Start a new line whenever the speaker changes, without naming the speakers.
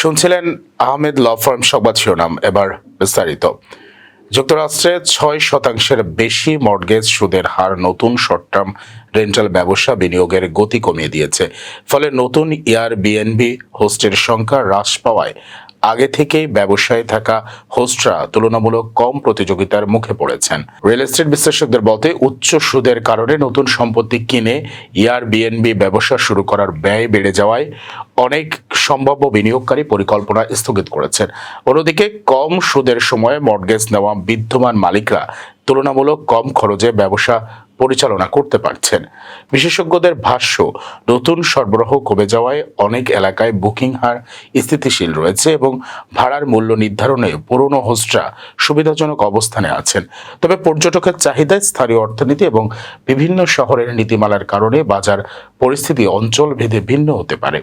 শুনছিলেন Ahmed law firm সংবাদ শিরোনাম। এবার বিস্তারিত। যুক্তরাষ্ট্রে ৬% বেশি মর্টগেজ সুদের হার নতুন শর্ট টার্ম রেন্টাল ব্যবসা বিনিয়োগের গতি কমিয়ে দিয়েছে। ফলে নতুন এয়ারবিএনবি হোস্টের সংখ্যা হ্রাস পাওয়ায় আগে থেকেই ব্যবসায় থাকা হোস্টরা তুলনামূলক কম প্রতিযোগিতার মুখে পড়েছেন। রিয়েল এস্টেট বিশ্লেষকদের মতে উচ্চ সুদের কারণে নতুন সম্পত্তি কিনে এয়ারবিএনবি ব্যবসা শুরু করার ব্যয় বেড়ে যাওয়ায় অনেক সম্ভাব্য বিনিয়োগকারী পরিকল্পনা স্থগিত করেছেন। অন্যদিকে কম সুদের সময়ে মর্টগেজ নেওয়া বিদ্যমান মালিকরা তুলনামূলক কম খরচে ব্যবসা পরিচালনা করতে পারছেন। বিশেষজ্ঞদের ভাষ্য, নতুন সরবরাহ কমে যাওয়ায় অনেক এলাকায় বুকিং হার স্থিতিশীল রয়েছে এবং ভাড়ার মূল্য নির্ধারণে পুরনো হোস্টরা সুবিধাজনক অবস্থানে আছেন। তবে পর্যটকের চাহিদায়, স্থানীয় অর্থনীতি এবং বিভিন্ন শহরের নীতিমালার কারণে বাজার পরিস্থিতি অঞ্চল ভেদে ভিন্ন হতে পারে।